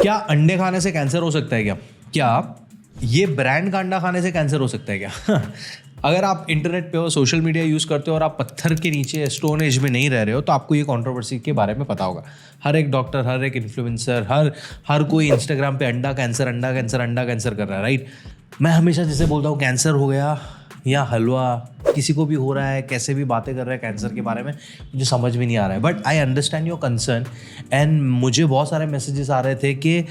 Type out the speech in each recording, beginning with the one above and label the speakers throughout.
Speaker 1: क्या अंडे खाने से कैंसर हो सकता है क्या ये ब्रांड का अंडा खाने से कैंसर हो सकता है क्या? अगर आप इंटरनेट पे हो, सोशल मीडिया यूज़ करते हो और आप पत्थर के नीचे स्टोन एज में नहीं रह रहे हो तो आपको ये कंट्रोवर्सी के बारे में पता होगा। हर एक डॉक्टर, हर एक इन्फ्लुएंसर, हर कोई इंस्टाग्राम पे अंडा कैंसर कर रहा है, राइट? मैं हमेशा जैसे बोलता हूँ कैंसर हो गया या हलवा, किसी को भी हो रहा है, कैसे भी बातें कर रहे हैं कैंसर के बारे में, मुझे समझ में नहीं आ रहा है। But I understand your concern and मुझे बहुत सारे मैसेजेस आ रहे थे कि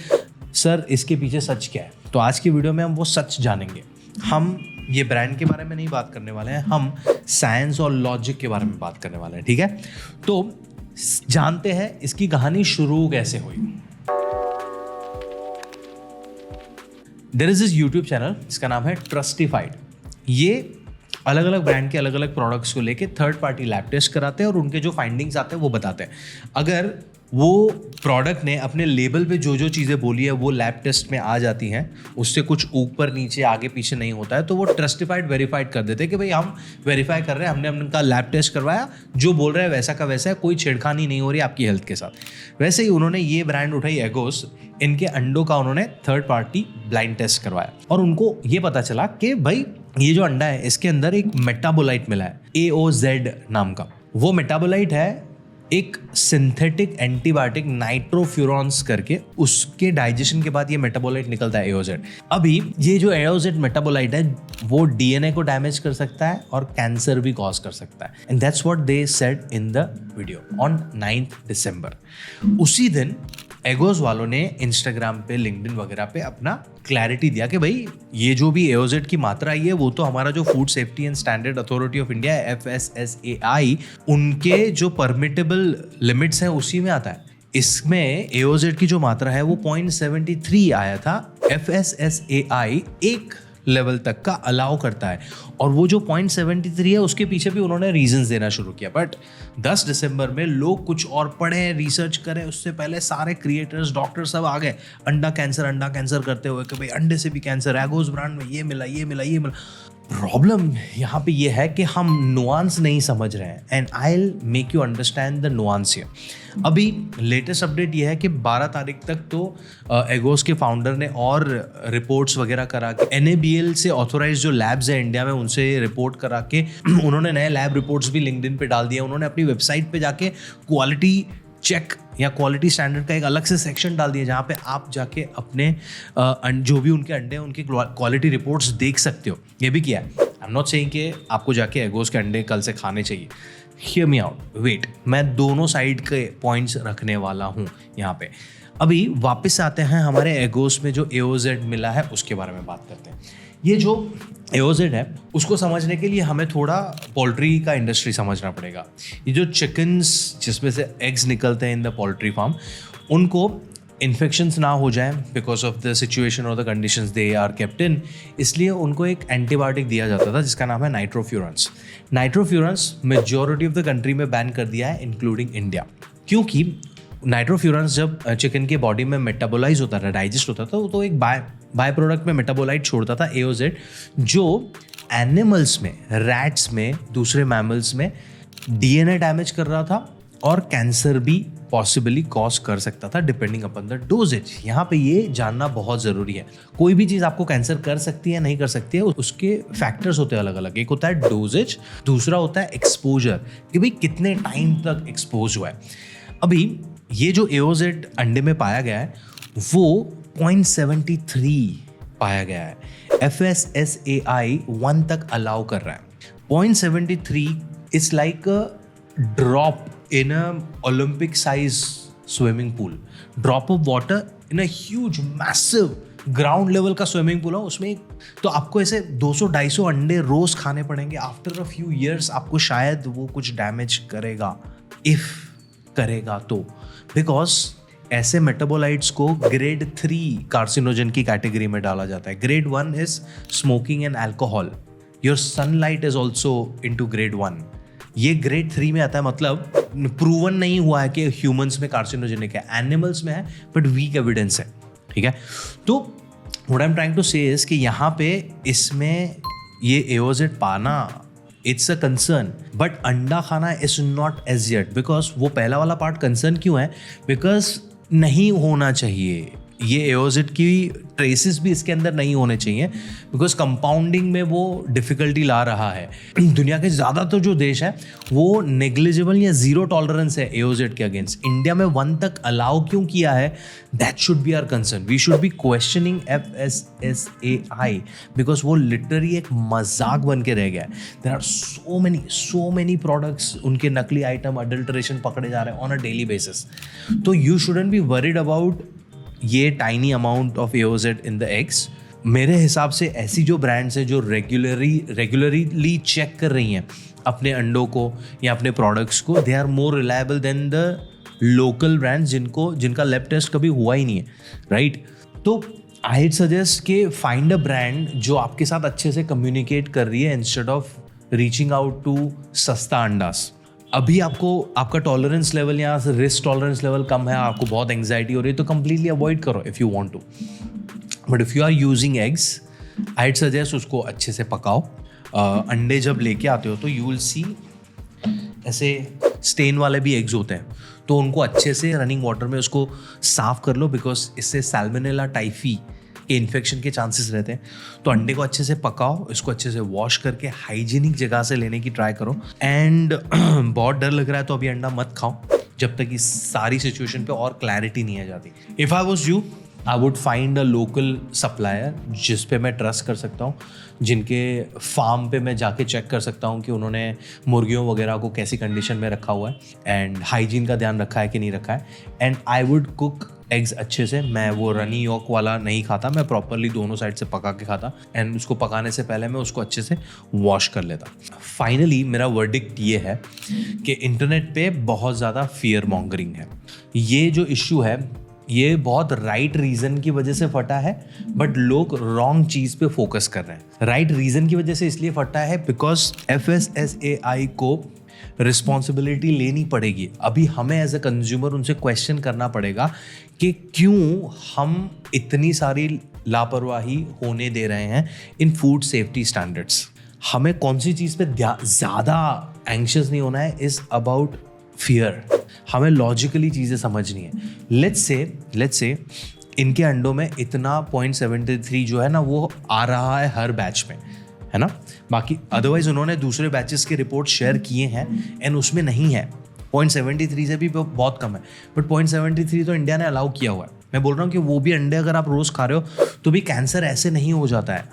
Speaker 1: सर इसके पीछे सच क्या है। तो आज की वीडियो में हम वो सच जानेंगे। हम ये ब्रांड के बारे में नहीं बात करने वाले हैं, हम साइंस और लॉजिक के बारे में बात करने वाले हैं, ठीक है? तो जानते हैं इसकी कहानी शुरू कैसे हुई। There is this YouTube channel, इसका नाम है ट्रस्टिफाइड। ये अलग अलग ब्रांड के अलग अलग प्रोडक्ट्स को लेके थर्ड पार्टी लैब टेस्ट कराते हैं और उनके जो फाइंडिंग्स आते हैं वो बताते हैं। अगर वो प्रोडक्ट ने अपने लेबल पे जो जो चीज़ें बोली है वो लैब टेस्ट में आ जाती हैं, उससे कुछ ऊपर नीचे आगे पीछे नहीं होता है, तो वो ट्रस्टिफाइड वेरीफाइड कर देते हैं कि भाई हम वेरीफाई कर रहे हैं, हमने उनका लैब टेस्ट करवाया, जो बोल रहे हैं वैसा का वैसा है, कोई छेड़खानी नहीं हो रही आपकी हेल्थ के साथ। वैसे ही उन्होंने ये ब्रांड उठाई एगोस, इनके अंडों का उन्होंने थर्ड पार्टी ब्लाइंड टेस्ट करवाया और उनको ये पता चला कि भाई ये जो अंडा है इसके अंदर एक मेटाबोलाइट मिला है, AOZ नाम का। वो मेटाबोलाइट है एक सिंथेटिक एंटीबायोटिक नाइट्रोफ्यूरॉन्स करके, उसके डाइजेशन के बाद ये मेटाबोलाइट निकलता है AOZ। अभी ये जो AOZ मेटाबोलाइट है वो DNA को डैमेज कर सकता है और कैंसर भी कॉज कर सकता है। And that's what they said in the video on 9 दिसंबर। उसी दिन एगोस वालों ने इंस्टाग्राम पे, लिंक्डइन वगैरह पे अपना क्लैरिटी दिया कि भाई ये जो भी AOZ की मात्रा आई है वो तो हमारा जो food safety and standard authority of India है, FSSAI, उनके जो परमिटेबल लिमिट्स हैं उसी में आता है। इसमें AOZ की जो मात्रा है वो 0.73 आया था। FSSAI एक लेवल तक का अलाउ करता है और वो जो 0.73 है उसके पीछे भी उन्होंने रीजंस देना शुरू किया। बट 10 दिसंबर में लोग कुछ और पढ़े, रिसर्च करें, उससे पहले सारे क्रिएटर्स, डॉक्टर सब आ गए अंडा कैंसर करते हुए कि भाई अंडे से भी कैंसर, एगोस ब्रांड में ये मिला। प्रॉब्लम यहाँ पे ये है कि हम नुआंस नहीं समझ रहे हैं and I will make you understand the nuance here. अभी लेटेस्ट अपडेट ये है कि 12 तारीख तक तो एगोस के फाउंडर ने और रिपोर्ट्स वगैरह करा के NABL से ऑथोराइज जो लैब्स हैं इंडिया में उनसे रिपोर्ट करा के उन्होंने नए लैब रिपोर्ट्स भी लिंक्डइन पे डाल दिए। उन्होंने अपनी वेबसाइट पे जाके क्वालिटी चेक या क्वालिटी स्टैंडर्ड का एक अलग से सेक्शन डाल दिया जहाँ पे आप जाके अपने जो भी उनके अंडे हैं उनकी क्वालिटी रिपोर्ट्स देख सकते हो। ये भी किया है। आई एम नॉट सेइंग कि आपको जाके एगोस के अंडे कल से खाने चाहिए। हियर मी आउट, वेट, मैं दोनों साइड के पॉइंट्स रखने वाला हूँ यहाँ पे। अभी वापस आते हैं हमारे एगोस में जो AOZ मिला है उसके बारे में बात करते हैं। ये जो AOZ है उसको समझने के लिए हमें थोड़ा पोल्ट्री का इंडस्ट्री समझना पड़ेगा। ये जो चिकन्स जिसमें से एग्स निकलते हैं इन द पोल्ट्री फार्म, उनको इन्फेक्शंस ना हो जाए बिकॉज ऑफ द सिचुएशन और the conditions they are kept in, इसलिए उनको एक एंटीबायोटिक दिया जाता था जिसका नाम है नाइट्रोफ्यूरॉन्स। नाइट्रोफ्यूरॉन्स मेजॉरिटी ऑफ द कंट्री में बैन कर दिया है इंक्लूडिंग इंडिया, क्योंकि नाइट्रोफ्यूरॉन्स जब चिकन के बॉडी में मेटाबोलाइज होता था, डाइजेस्ट होता था, तो एक बाय प्रोडक्ट में मेटाबोलाइट छोड़ता था AOZ, जो एनिमल्स में, रैट्स में, दूसरे मैमल्स में DNA डैमेज कर रहा था और कैंसर भी पॉसिबली कॉज कर सकता था डिपेंडिंग अपॉन द डोजेज। यहाँ पे ये जानना बहुत ज़रूरी है। कोई भी चीज़ आपको कैंसर कर सकती है नहीं कर सकती है, उसके फैक्टर्स होते हैं अलग अलग। एक होता है डोजेज, दूसरा होता है एक्सपोजर, कि भाई कितने टाइम तक एक्सपोज हुआ है। अभी ये जो AOZ अंडे में पाया गया है वो 0.73 पाया गया है। FSSAI 1 तक अलाउ कर रहा है। 0.73 is like a drop in a Olympic size swimming pool, drop of water in a huge massive ground level का स्विमिंग पूल हो उसमें। तो आपको ऐसे 200-250 अंडे रोज खाने पड़ेंगे। आफ्टर अ फ्यू ईयर्स आपको शायद वो कुछ डैमेज करेगा, इफ करेगा तो, बिकॉज ऐसे मेटाबोलाइट्स को ग्रेड 3 कार्सिनोजन की कैटेगरी में डाला जाता है। Grade 1 is smoking and alcohol, your sunlight is also into grade 1। ये ग्रेड 3 में आता है, मतलब प्रूवन नहीं हुआ है कि ह्यूमंस में कार्सिनोजेनिक है, एनिमल्स में है बट वीक एविडेंस है, ठीक है। तो what I am trying to say is कि यहाँ पे इसमें ये AOZ पाना इट्स अ कंसर्न, बट अंडा खाना is not as yet, because वो पहला वाला पार्ट कंसर्न क्यों है, बिकॉज नहीं होना चाहिए। ये एओजिट की ट्रेसेस भी इसके अंदर नहीं होने चाहिए, बिकॉज कंपाउंडिंग में वो डिफिकल्टी ला रहा है। दुनिया के ज़्यादातर जो देश है वो नेग्लिजिबल या जीरो टॉलरेंस है एओजिट के अगेंस्ट। इंडिया में 1 तक अलाउ क्यों किया है, that should be our concern. We should be questioning FSSAI because वो लिटरली एक मजाक बन के रह गया है। There are so many products, उनके नकली आइटम, अडल्ट्रेशन पकड़े जा रहे हैं ऑन अ डेली बेसिस। तो you shouldn't be worried about ये tiny amount of AOZ in the eggs. मेरे हिसाब से ऐसी जो ब्रांड्स हैं जो रेगुलरली चेक कर रही हैं अपने अंडों को या अपने प्रोडक्ट्स को, they are more reliable than the local brands जिनका लैब टेस्ट कभी हुआ ही नहीं है, राइट? तो आई सजेस्ट कि फाइंड अ ब्रांड जो आपके साथ अच्छे से कम्युनिकेट कर रही है instead of reaching out to सस्ता अंडास। अभी आपका टॉलरेंस लेवल या रिस्क टॉलरेंस लेवल कम है, आपको बहुत एंग्जाइटी हो रही है, तो कंप्लीटली अवॉइड करो if you want to. But if you are using eggs, I suggest उसको अच्छे से पकाओ। अंडे जब लेके आते हो तो यू विल सी ऐसे स्टेन वाले भी एग्स होते हैं, तो उनको अच्छे से रनिंग वाटर में उसको साफ कर लो, बिकॉज इससे सैल्मोनेला टाइफी के इन्फेक्शन के चांसेस रहते हैं। तो अंडे को अच्छे से पकाओ, इसको अच्छे से वॉश करके हाइजीनिक जगह से लेने की ट्राई करो। एंड बहुत डर लग रहा है तो अभी अंडा मत खाओ जब तक इस सारी सिचुएशन पे और क्लैरिटी नहीं आ जाती। If I was you, I would find a local supplier जिस पे मैं ट्रस्ट कर सकता हूँ, जिनके फार्म पे मैं जाके चेक कर सकता हूँ कि उन्होंने मुर्गियों वगैरह को कैसी कंडीशन में रखा हुआ है एंड हाइजीन का ध्यान रखा है कि नहीं रखा है। And I would cook eggs अच्छे से। मैं वो रनी यॉक वाला नहीं खाता, मैं प्रॉपरली दोनों साइड से पका के खाता एंड उसको पकाने से पहले मैं उसको अच्छे से वॉश कर लेता। फाइनली मेरा वर्डिक्ट ये है कि इंटरनेट पे बहुत ज़्यादा फियर मॉन्गरिंग है। ये जो इश्यू है ये बहुत राइट रीज़न की वजह से फटा है, बट लोग रॉन्ग चीज़ पे फोकस कर रहे हैं। राइट रीज़न की वजह से इसलिए फटा है बिकॉज FSSAI को रिस्पॉन्सिबिलिटी लेनी पड़ेगी। अभी हमें एज अ कंज्यूमर उनसे क्वेश्चन करना पड़ेगा कि क्यों हम इतनी सारी लापरवाही होने दे रहे हैं इन फूड सेफ्टी स्टैंडर्ड्स। हमें कौन सी चीज़ पे ज़्यादा एंग्शियस नहीं होना है, इज़ अबाउट फियर। हमें लॉजिकली चीज़ें समझनी है। लेट्स से इनके अंडों में इतना 0.73 जो है ना वो आ रहा है हर बैच में, है ना। बाकी अदरवाइज उन्होंने दूसरे बैचेस के रिपोर्ट शेयर किए हैं एंड उसमें नहीं है। 0.73 से भी बहुत कम है, बट 0.73 तो इंडिया ने अलाउ किया हुआ है। मैं बोल रहा हूँ कि वो भी अंडे अगर आप रोज़ खा रहे हो तो भी कैंसर ऐसे नहीं हो जाता है।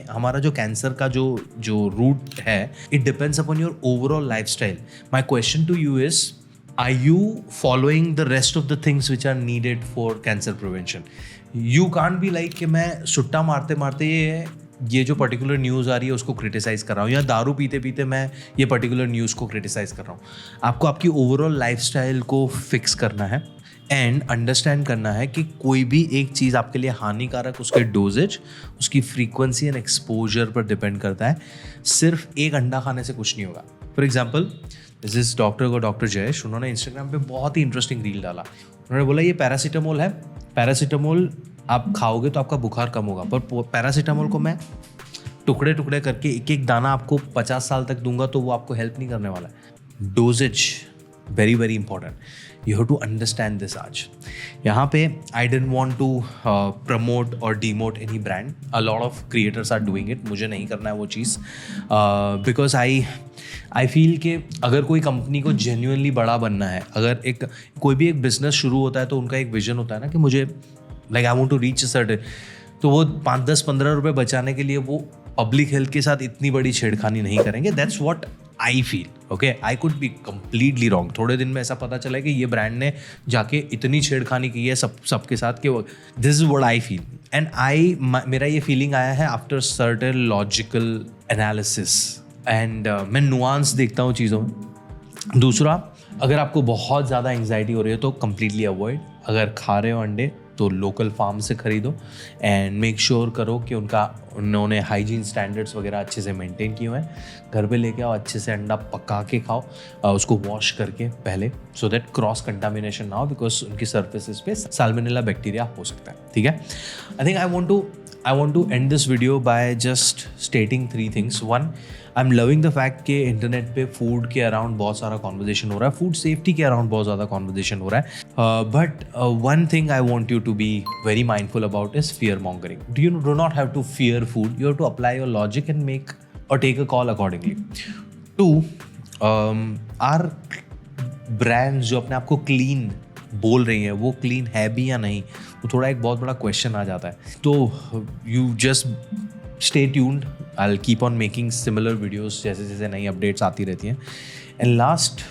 Speaker 1: हमारा जो कैंसर का जो रूट है, it depends upon your overall lifestyle. My question to you is, are you following the rest of the things which are needed for cancer prevention? You can't be like कि मैं सुट्टा मारते मारते ये जो particular news आ रही है उसको criticise कर रहा हूँ, या दारू पीते पीते मैं ये पर्टिकुलर न्यूज़ को क्रिटिसाइज़ कर रहा हूँ। आपको आपकी ओवरऑल लाइफस्टाइल को फिक्स करना है एंड अंडरस्टैंड करना है कि कोई भी एक चीज़ आपके लिए हानिकारक, उसके डोजेज, उसकी फ्रीक्वेंसी एंड एक्सपोजर पर डिपेंड करता है। सिर्फ एक अंडा खाने से कुछ नहीं होगा। For example, this is doctor Jayesh, उन्होंने इंस्टाग्राम पे बहुत ही इंटरेस्टिंग रील डाला। उन्होंने बोला ये पैरासीटामोल है, पैरासीटामोल आप खाओगे तो आपका बुखार कम होगा, पर पैरासीटामोल को मैं टुकड़े टुकड़े करके एक एक दाना आपको 50 साल तक दूंगा तो वो आपको हेल्प नहीं करने वाला है। Doses very very important, you have to understand this. आज यहाँ पे I don't want to promote और demote any brand, a lot of creators are doing it, मुझे नहीं करना है वो चीज़, बिकॉज आई फील कि अगर कोई कंपनी को जेन्युइनली बड़ा बनना है, अगर कोई भी एक बिजनेस शुरू होता है तो उनका एक विजन होता है ना कि मुझे like I want to reach certain, तो वो 5-10-15 रुपये बचाने के लिए वो पब्लिक हेल्थ के साथ इतनी बड़ी छेड़खानी नहीं करेंगे। That's what I feel. Okay, I could be completely wrong. थोड़े दिन में ऐसा पता चला कि ये ब्रांड ने जाके इतनी छेड़खानी की है सबके साथ कि this is what I feel and मेरा ये फीलिंग आया है after certain logical analysis and मैं नुआंस देखता हूँ चीज़ों में। दूसरा, अगर आपको बहुत ज़्यादा एंग्जाइटी हो रही है तो कम्प्लीटली अवॉइड। अगर खा रहे हो अंडे तो लोकल फार्म से ख़रीदो एंड मेक श्योर करो कि उन्होंने हाइजीन स्टैंडर्ड्स वगैरह अच्छे से मेंटेन किए हुए हैं। घर पे लेके आओ, अच्छे से अंडा पका के खाओ, उसको वॉश करके पहले, सो दैट क्रॉस कंटामिनेशन ना हो, बिकॉज उनकी सर्फेसिस पे साल्मोनेला बैक्टीरिया हो सकता है। ठीक है, I think I want to I want to end this video by just stating 3 things. One, I'm loving the fact कि इंटरनेट पे फूड के अराउंड बहुत सारा कॉन्वर्जेशन हो रहा है, फूड सेफ्टी के अराउंड बहुत ज़्यादा कॉन्वर्जेशन हो रहा है. But one thing I want you to be very mindful about is fear mongering. You do not have to fear food. You have to apply your logic and make or take a call accordingly. 2, our brands जो अपने आप को clean बोल रही हैं वो clean है भी या नहीं, वो थोड़ा एक बहुत बड़ा क्वेश्चन आ जाता है. तो you just stay tuned. I will keep on making similar videos जैसे जैसे नई अपडेट्स आती रहती हैं. And last,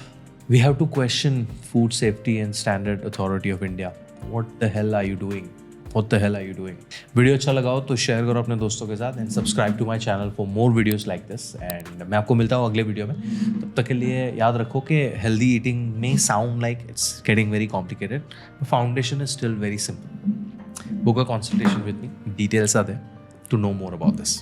Speaker 1: we have to question food safety and standard authority of India. What the hell are you doing? What the hell are you doing? Video अच्छा लगा हो तो शेयर करो अपने दोस्तों के साथ and subscribe to my channel for more videos like this. And मैं आपको मिलता हूँ अगले वीडियो में. तब तक के लिए याद रखो कि हेल्दी ईटिंग में sound like it's getting very complicated. Foundation is still very simple. Book a consultation with me. Details are there to know more about this.